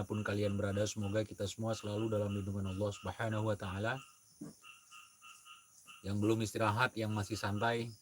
dimanapun kalian berada. Semoga kita semua selalu dalam lindungan Allah Subhanahu wa Ta'ala. Yang belum istirahat, yang masih santai,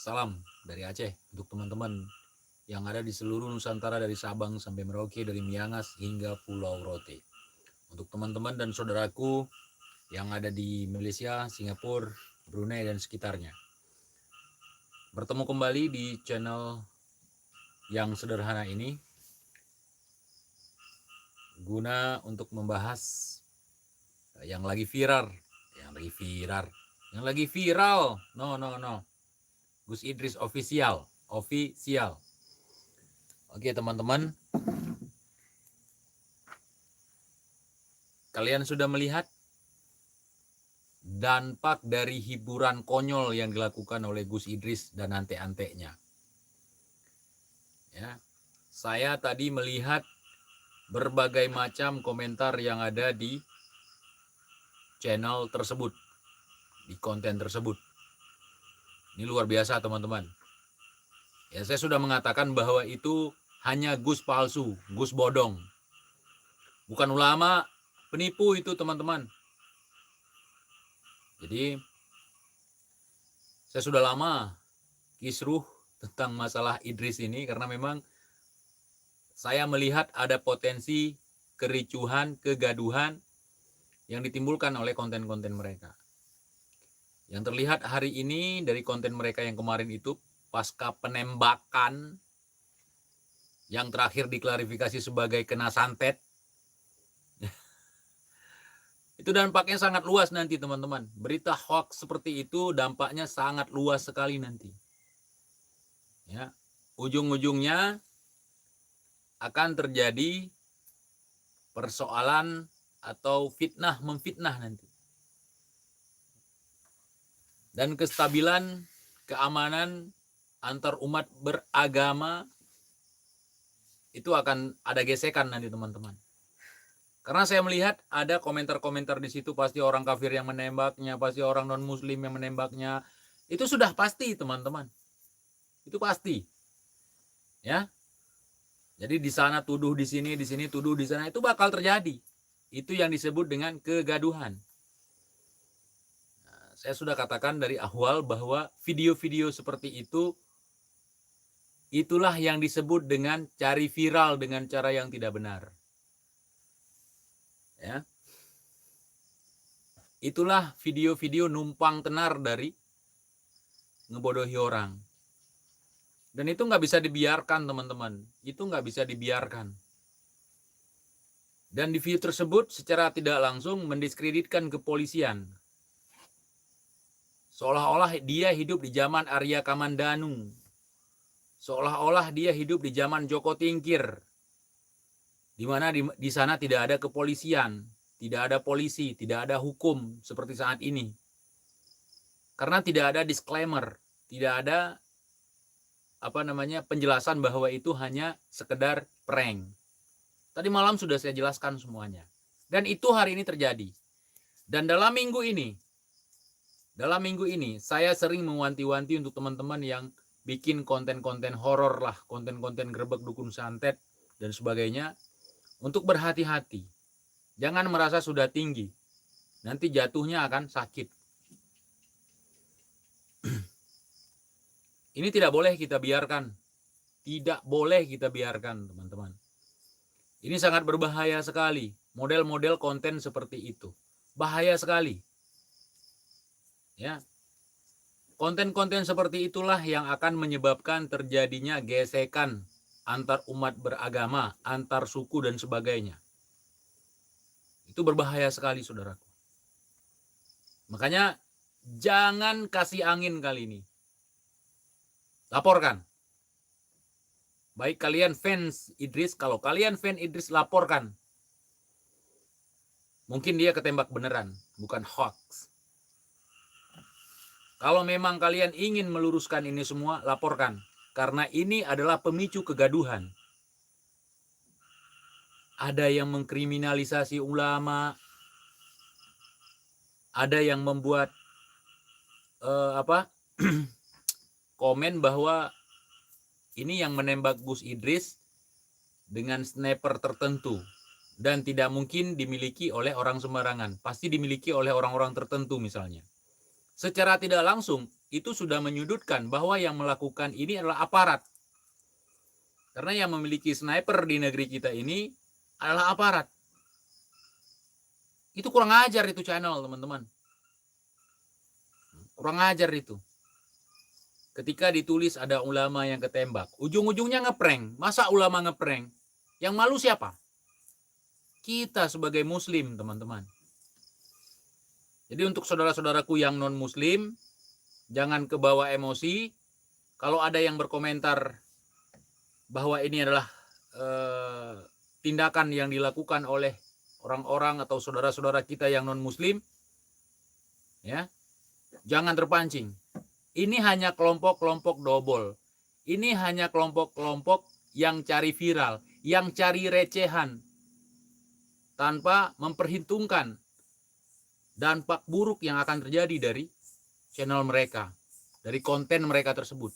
salam dari Aceh untuk teman-teman yang ada di seluruh Nusantara, dari Sabang sampai Merauke, dari Miangas hingga Pulau Rote. Untuk teman-teman dan saudaraku yang ada di Malaysia, Singapura, Brunei dan sekitarnya. Bertemu kembali di channel yang sederhana ini guna untuk membahas yang lagi viral, no, Gus Idris official. Oke teman-teman, kalian sudah melihat dampak dari hiburan konyol yang dilakukan oleh Gus Idris dan ante-antenya. Ya, saya tadi melihat berbagai macam komentar yang ada di channel tersebut, di konten tersebut. Ini luar biasa teman-teman. Ya, saya sudah mengatakan bahwa itu hanya Gus palsu, Gus bodong. Bukan ulama, penipu itu teman-teman. Jadi saya sudah lama kisruh tentang masalah Idris ini karena memang saya melihat ada potensi kericuhan, kegaduhan yang ditimbulkan oleh konten-konten mereka. Yang terlihat hari ini dari konten mereka yang kemarin itu, pasca penembakan yang terakhir diklarifikasi sebagai kena santet, itu dampaknya sangat luas nanti teman-teman. Berita hoax seperti itu dampaknya sangat luas sekali nanti. Ya, ujung-ujungnya akan terjadi persoalan atau fitnah memfitnah nanti. Dan kestabilan, keamanan antar umat beragama itu akan ada gesekan nanti teman-teman. Karena saya melihat ada komentar-komentar di situ, pasti orang kafir yang menembaknya, pasti orang non-muslim yang menembaknya. Itu sudah pasti teman-teman. Itu pasti. Ya. Jadi di sana tuduh di sini tuduh di sana, itu bakal terjadi. Itu yang disebut dengan kegaduhan. Nah, saya sudah katakan dari awal bahwa video-video seperti itu, itulah yang disebut dengan cari viral dengan cara yang tidak benar. Ya. Itulah video-video numpang tenar dari ngebodohi orang. Dan itu nggak bisa dibiarkan teman-teman. Itu nggak bisa dibiarkan. Dan di video tersebut secara tidak langsung mendiskreditkan kepolisian. Seolah-olah dia hidup di zaman Arya Kamandanu. Seolah-olah dia hidup di zaman Joko Tingkir. Di mana di sana tidak ada kepolisian, tidak ada polisi, tidak ada hukum seperti saat ini. Karena tidak ada disclaimer, tidak ada penjelasan bahwa itu hanya sekedar prank. Tadi malam sudah saya jelaskan semuanya. Dan itu hari ini terjadi. Dan dalam minggu ini saya sering mewanti-wanti untuk teman-teman yang bikin konten-konten horor lah, konten-konten grebek dukun santet dan sebagainya, untuk berhati-hati. Jangan merasa sudah tinggi. Nanti jatuhnya akan sakit. Ini tidak boleh kita biarkan. Tidak boleh kita biarkan, teman-teman. Ini sangat berbahaya sekali. Model-model konten seperti itu. Bahaya sekali. Ya. Konten-konten seperti itulah yang akan menyebabkan terjadinya gesekan antar umat beragama, antar suku dan sebagainya. Itu berbahaya sekali, saudaraku. Makanya jangan kasih angin kali ini. Laporkan. Baik kalian fans Idris, kalau kalian fans Idris laporkan. Mungkin dia ketembak beneran, bukan hoax. Kalau memang kalian ingin meluruskan ini semua, laporkan. Karena ini adalah pemicu kegaduhan. Ada yang mengkriminalisasi ulama, ada yang membuat komen bahwa ini yang menembak Gus Idris dengan sniper tertentu. dan tidak mungkin dimiliki oleh orang sembarangan. Pasti dimiliki oleh orang-orang tertentu misalnya. Secara tidak langsung, itu sudah menyudutkan bahwa yang melakukan ini adalah aparat. Karena yang memiliki sniper di negeri kita ini adalah aparat. Itu kurang ajar itu channel, teman-teman. Kurang ajar itu. Ketika ditulis ada ulama yang ketembak, ujung-ujungnya ngeprank. Masa ulama ngeprank? Yang malu siapa? Kita sebagai muslim, teman-teman. Jadi untuk saudara-saudaraku yang non-muslim, jangan kebawa emosi. Kalau ada yang berkomentar bahwa ini adalah tindakan yang dilakukan oleh orang-orang atau saudara-saudara kita yang non-muslim, ya, jangan terpancing. Ini hanya kelompok-kelompok dobol. Ini hanya kelompok-kelompok yang cari viral, yang cari recehan, tanpa memperhitungkan dampak buruk yang akan terjadi dari channel mereka, dari konten mereka tersebut.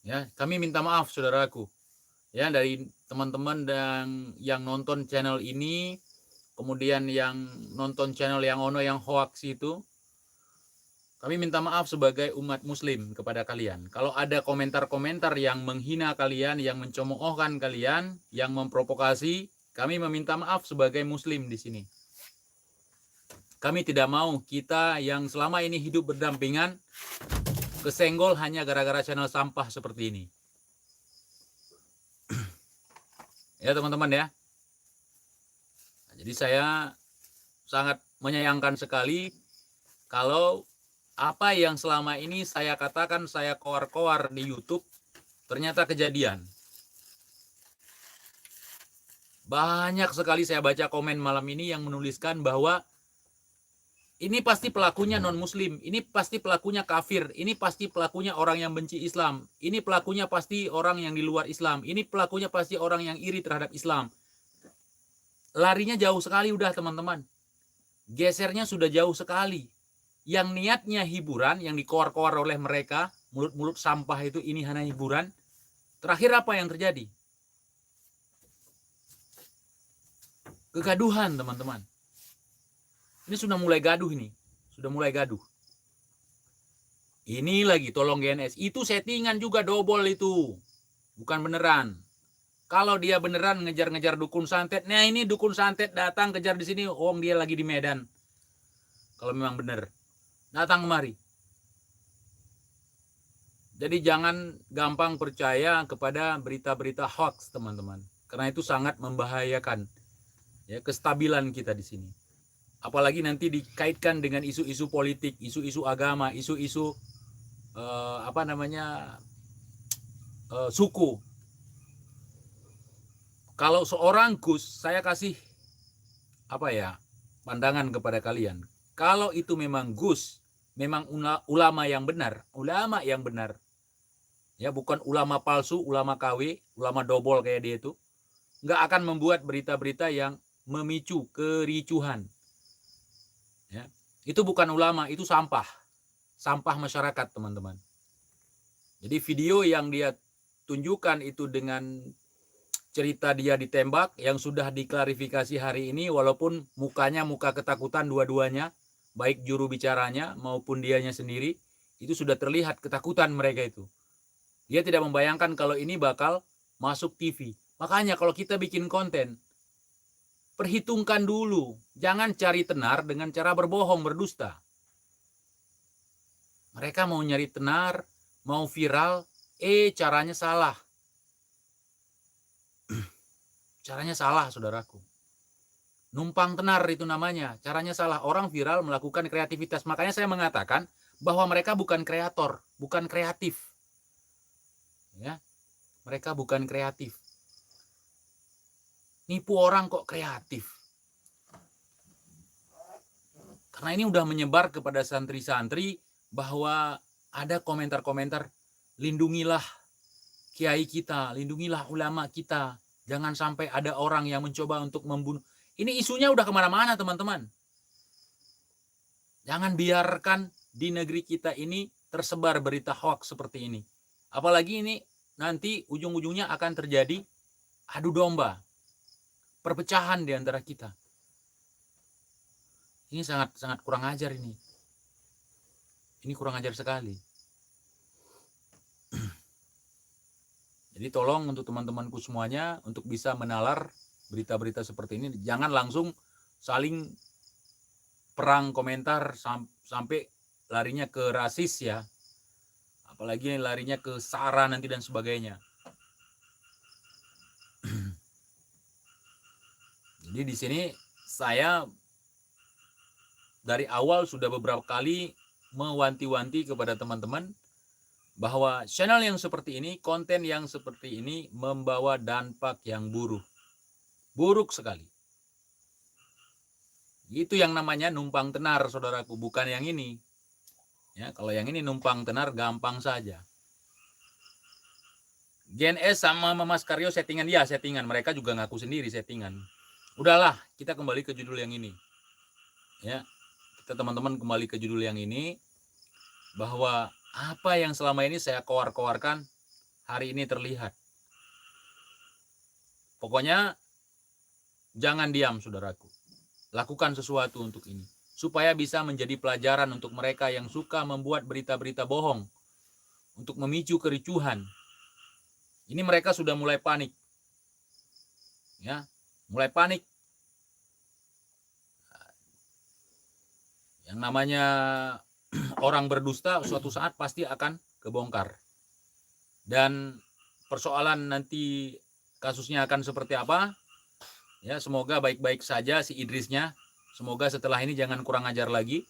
Ya, kami minta maaf saudaraku, ya, dari teman-teman yang nonton channel ini, kemudian yang nonton channel yang ono yang hoax itu. Kami minta maaf sebagai umat muslim kepada kalian. Kalau ada komentar-komentar yang menghina kalian, yang mencemoohkan kalian, yang memprovokasi, kami meminta maaf sebagai muslim di sini. Kami tidak mau kita yang selama ini hidup berdampingan kesenggol hanya gara-gara channel sampah seperti ini. Ya teman-teman ya. Jadi saya sangat menyayangkan sekali kalau apa yang selama ini saya katakan, saya koar-koar di YouTube, ternyata kejadian. Banyak sekali saya baca komen malam ini yang menuliskan bahwa ini pasti pelakunya non-muslim, ini pasti pelakunya kafir, ini pasti pelakunya orang yang benci Islam, ini pelakunya pasti orang yang di luar Islam, ini pelakunya pasti orang yang iri terhadap Islam. Larinya jauh sekali udah teman-teman. Gesernya sudah jauh sekali. Yang niatnya hiburan, yang dikoar-koar oleh mereka, mulut-mulut sampah itu, ini hanya hiburan. Terakhir apa yang terjadi? Kegaduhan teman-teman. Ini sudah mulai gaduh ini. Sudah mulai gaduh. Ini lagi tolong GNS. Itu settingan juga, dobol itu. Bukan beneran. Kalau dia beneran ngejar-ngejar dukun santet, nah ini dukun santet datang kejar di sini, dia lagi di Medan. Kalau memang bener. Datang kemari. Jadi jangan gampang percaya kepada berita-berita hoax, teman-teman. Karena itu sangat membahayakan ya kestabilan kita di sini. Apalagi nanti dikaitkan dengan isu-isu politik, isu-isu agama, isu-isu suku. Kalau seorang Gus, saya kasih pandangan kepada kalian. Kalau itu memang Gus, memang ulama yang benar, ya bukan ulama palsu, ulama KW, ulama dobol kayak dia itu, nggak akan membuat berita-berita yang memicu kericuhan. Ya, itu bukan ulama, itu sampah masyarakat teman-teman. Jadi video yang dia tunjukkan itu dengan cerita dia ditembak yang sudah diklarifikasi hari ini, walaupun mukanya muka ketakutan dua-duanya, baik juru bicaranya maupun dianya sendiri, itu sudah terlihat ketakutan mereka itu. Dia tidak membayangkan kalau ini bakal masuk TV. Makanya kalau kita bikin konten, perhitungkan dulu. Jangan cari tenar dengan cara berbohong, berdusta. Mereka mau nyari tenar, mau viral, caranya salah. Caranya salah, saudaraku. Numpang tenar itu namanya. Caranya salah. Orang viral melakukan kreativitas. Makanya saya mengatakan bahwa mereka bukan kreator, bukan kreatif. Ya, mereka bukan kreatif. Nipu orang kok kreatif. Karena ini udah menyebar kepada santri-santri bahwa ada komentar-komentar, lindungilah kiai kita, lindungilah ulama kita. Jangan sampai ada orang yang mencoba untuk membunuh. Ini isunya udah kemana-mana teman-teman. Jangan biarkan di negeri kita ini tersebar berita hoax seperti ini. Apalagi ini nanti ujung-ujungnya akan terjadi adu domba, perpecahan di antara kita. Ini sangat kurang ajar ini. Ini kurang ajar sekali. Jadi tolong untuk teman-temanku semuanya, untuk bisa menalar berita-berita seperti ini, jangan langsung saling perang komentar sampai larinya ke rasis ya. Apalagi larinya ke SARA nanti dan sebagainya. Jadi di sini saya dari awal sudah beberapa kali mewanti-wanti kepada teman-teman bahwa channel yang seperti ini, konten yang seperti ini membawa dampak yang buruk. Buruk sekali. Itu yang namanya numpang tenar, saudaraku, bukan yang ini. Ya, kalau yang ini numpang tenar gampang saja. Gen S sama Mas Karyo settingan, ya settingan. Mereka juga ngaku sendiri settingan. Udahlah, kita kembali ke judul yang ini. Ya, kita teman-teman kembali ke judul yang ini, bahwa apa yang selama ini saya koar-koarkan hari ini terlihat. Pokoknya jangan diam, saudaraku. Lakukan sesuatu untuk ini, supaya bisa menjadi pelajaran untuk mereka yang suka membuat berita-berita bohong untuk memicu kericuhan. Ini mereka sudah mulai panik. Ya, mulai panik. Yang namanya orang berdusta suatu saat pasti akan kebongkar. Dan persoalan nanti kasusnya akan seperti apa? Ya, semoga baik-baik saja si Idrisnya. Semoga setelah ini jangan kurang ajar lagi.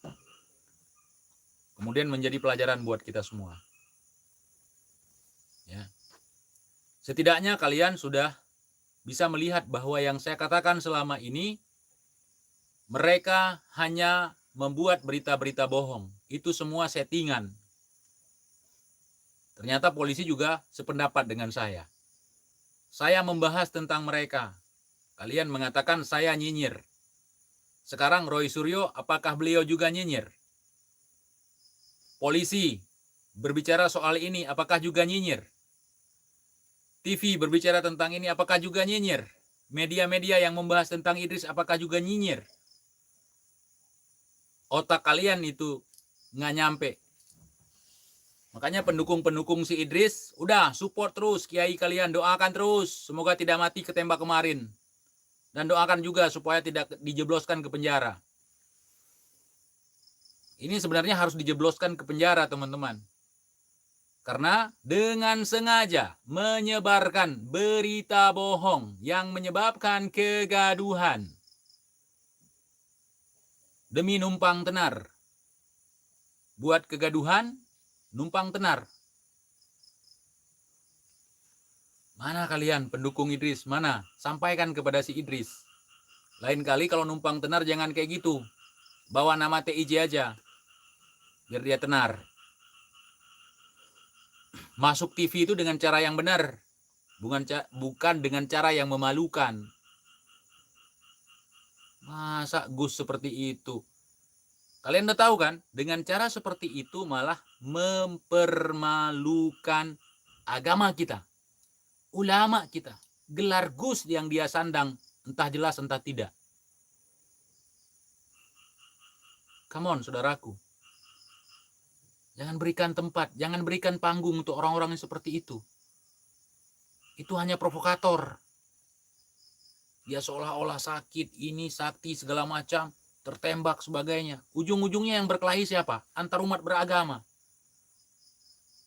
Kemudian menjadi pelajaran buat kita semua. Ya. Setidaknya kalian sudah bisa melihat bahwa yang saya katakan selama ini, mereka hanya membuat berita-berita bohong. Itu semua settingan. Ternyata polisi juga sependapat dengan saya. Saya membahas tentang mereka. Kalian mengatakan saya nyinyir. Sekarang Roy Suryo, apakah beliau juga nyinyir? Polisi berbicara soal ini, apakah juga nyinyir? TV berbicara tentang ini, apakah juga nyinyir? Media-media yang membahas tentang Idris, apakah juga nyinyir? Otak kalian itu nggak nyampe. Makanya pendukung-pendukung si Idris, udah support terus kiai kalian, doakan terus. Semoga tidak mati ketembak kemarin. Dan doakan juga supaya tidak dijebloskan ke penjara. Ini sebenarnya harus dijebloskan ke penjara, teman-teman. Karena dengan sengaja menyebarkan berita bohong yang menyebabkan kegaduhan. Demi numpang tenar. Buat kegaduhan, numpang tenar. Mana kalian pendukung Idris? Mana? Sampaikan kepada si Idris. Lain kali kalau numpang tenar jangan kayak gitu. Bawa nama TIJ aja. Biar dia tenar. Masuk TV itu dengan cara yang benar. Bukan dengan cara yang memalukan. Masa Gus seperti itu? Kalian udah tahu kan? Dengan cara seperti itu malah mempermalukan agama kita. Ulama kita. Gelar Gus yang dia sandang entah jelas entah tidak. Come on, saudaraku. Jangan berikan tempat, jangan berikan panggung untuk orang-orang yang seperti itu. Itu hanya provokator. Dia seolah-olah sakit, ini sakti segala macam, tertembak sebagainya. Ujung-ujungnya yang berkelahi siapa? Antar umat beragama.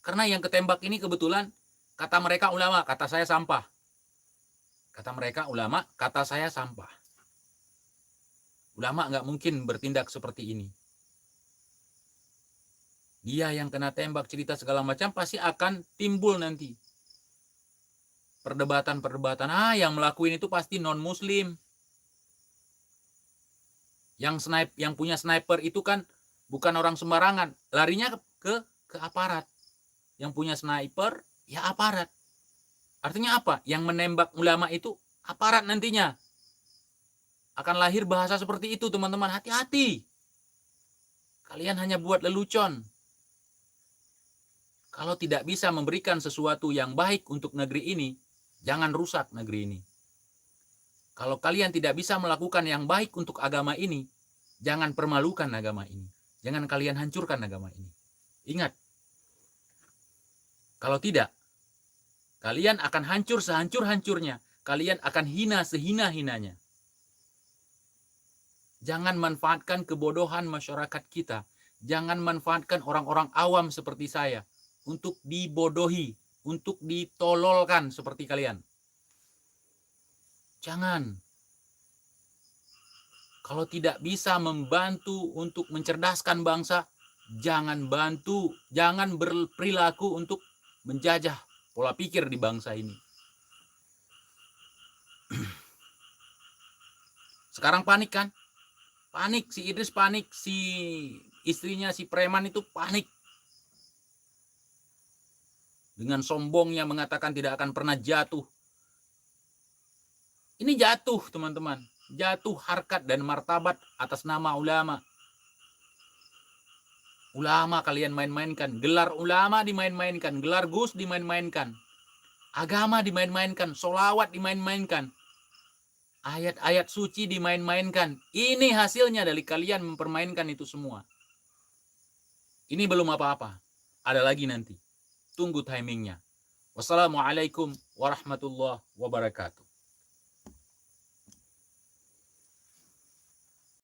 Karena yang ketembak ini kebetulan kata mereka ulama, kata saya sampah. Kata mereka ulama, kata saya sampah. Ulama nggak mungkin bertindak seperti ini. Dia yang kena tembak, cerita segala macam, pasti akan timbul nanti perdebatan-perdebatan. Yang melakuin itu pasti non-muslim. Yang punya sniper itu kan bukan orang sembarangan. Larinya ke aparat. Yang punya sniper, ya aparat. Artinya apa? Yang menembak ulama itu aparat nantinya. Akan lahir bahasa seperti itu, teman-teman. Hati-hati. Kalian hanya buat lelucon. Kalau tidak bisa memberikan sesuatu yang baik untuk negeri ini, jangan rusak negeri ini. Kalau kalian tidak bisa melakukan yang baik untuk agama ini, jangan permalukan agama ini. Jangan kalian hancurkan agama ini. Ingat, kalau tidak, kalian akan hancur sehancur-hancurnya. Kalian akan hina sehina-hinanya. Jangan manfaatkan kebodohan masyarakat kita. Jangan manfaatkan orang-orang awam seperti saya untuk dibodohi, untuk ditololkan seperti kalian. Jangan. Kalau tidak bisa membantu untuk mencerdaskan bangsa, jangan bantu, jangan berperilaku untuk menjajah pola pikir di bangsa ini. Sekarang panik kan? Panik, si Idris panik, si istrinya si preman itu panik. Dengan sombongnya mengatakan tidak akan pernah jatuh. Ini jatuh, teman-teman. Jatuh harkat dan martabat atas nama ulama. Ulama kalian main-mainkan. Gelar ulama dimain-mainkan. Gelar Gus dimain-mainkan. Agama dimain-mainkan. Solawat dimain-mainkan. Ayat-ayat suci dimain-mainkan. Ini hasilnya dari kalian mempermainkan itu semua. Ini belum apa-apa. Ada lagi nanti. Tunggu timingnya. Wassalamualaikum warahmatullahi wabarakatuh.